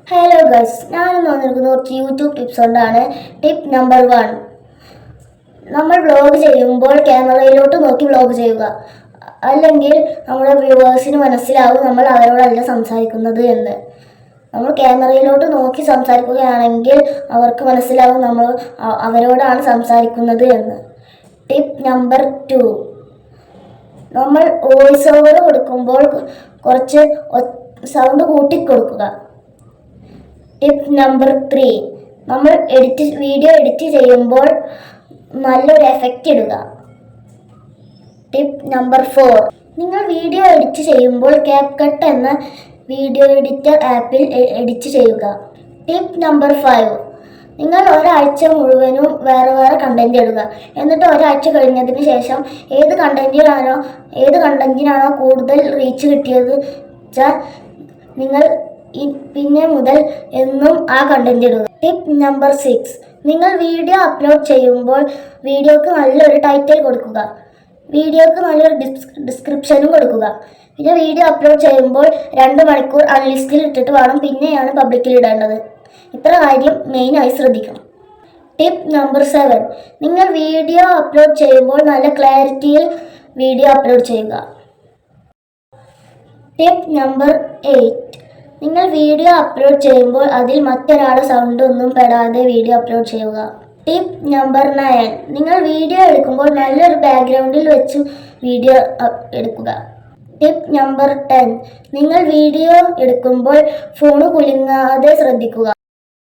Hello guys, ഞാനിന്ന് വന്നിരിക്കുന്ന കുറച്ച് യൂട്യൂബ് ടിപ്സ് കൊണ്ടാണ്. ടിപ്പ് നമ്പർ 1: നമ്മൾ വ്ളോഗ് ചെയ്യുമ്പോൾ ക്യാമറയിലോട്ട് നോക്കി വ്ളോഗ് ചെയ്യുക. അല്ലെങ്കിൽ നമ്മുടെ വ്യൂവേഴ്സിന് മനസ്സിലാവും നമ്മൾ അവരോടല്ല സംസാരിക്കുന്നത് എന്ന്. നമ്മൾ ക്യാമറയിലോട്ട് നോക്കി സംസാരിക്കുകയാണെങ്കിൽ അവർക്ക് മനസ്സിലാവും നമ്മൾ അവരോടാണ് സംസാരിക്കുന്നത് എന്ന്. ടിപ്പ് നമ്പർ 2: നമ്മൾ വോയിസ് ഓവർ കൊടുക്കുമ്പോൾ കുറച്ച് സൗണ്ട് കൂട്ടിക്കൊടുക്കുക. ടിപ്പ് നമ്പർ 3: നമ്മൾ വീഡിയോ എഡിറ്റ് ചെയ്യുമ്പോൾ നല്ലൊരു എഫക്റ്റ് ഇടുക. ടിപ്പ് നമ്പർ 4: നിങ്ങൾ വീഡിയോ എഡിറ്റ് ചെയ്യുമ്പോൾ CapCut എന്ന വീഡിയോ എഡിറ്റർ ആപ്പിൽ എഡിറ്റ് ചെയ്യുക. ടിപ്പ് നമ്പർ 5: നിങ്ങൾ ഒരാഴ്ച മുഴുവനും വേറെ കണ്ടന്റ് ഇടുക. എന്നിട്ട് ഒരാഴ്ച കഴിഞ്ഞതിന് ശേഷം ഏത് കണ്ടന്റിനാണോ കൂടുതൽ റീച്ച് കിട്ടിയത് വെച്ചാൽ നിങ്ങൾ പിന്നെ മുതൽ എന്നും ആ കണ്ടന്റ് ഇടുക. ടിപ്പ് നമ്പർ 6: നിങ്ങൾ വീഡിയോ അപ്ലോഡ് ചെയ്യുമ്പോൾ വീഡിയോക്ക് നല്ലൊരു ടൈറ്റിൽ കൊടുക്കുക. വീഡിയോക്ക് നല്ലൊരു ഡിസ്ക്രിപ്ഷനും കൊടുക്കുക. പിന്നെ വീഡിയോ അപ്ലോഡ് ചെയ്യുമ്പോൾ 2 മണിക്കൂർ അൺലിസ്റ്റിൽ ഇട്ടിട്ട് വേണം പിന്നെയാണ് പബ്ലിക്കിൽ ഇടേണ്ടത്. ഇത്ര കാര്യം മെയിനായി ശ്രദ്ധിക്കണം. ടിപ്പ് നമ്പർ 7: നിങ്ങൾ വീഡിയോ അപ്ലോഡ് ചെയ്യുമ്പോൾ നല്ല ക്ലാരിറ്റിയിൽ വീഡിയോ അപ്ലോഡ് ചെയ്യുക. ടിപ്പ് നമ്പർ 8: നിങ്ങൾ വീഡിയോ അപ്ലോഡ് ചെയ്യുമ്പോൾ അതിൽ മറ്റൊരാളുടെ സൗണ്ട് ഒന്നും പെടാതെ വീഡിയോ അപ്ലോഡ് ചെയ്യുക. ടിപ്പ് നമ്പർ 9: നിങ്ങൾ വീഡിയോ എടുക്കുമ്പോൾ നല്ലൊരു ബാക്ക്ഗ്രൗണ്ടിൽ വെച്ച് വീഡിയോ എടുക്കുക. ടിപ്പ് നമ്പർ 10: നിങ്ങൾ വീഡിയോ എടുക്കുമ്പോൾ ഫോൺ കുലുങ്ങാതെ ശ്രദ്ധിക്കുക.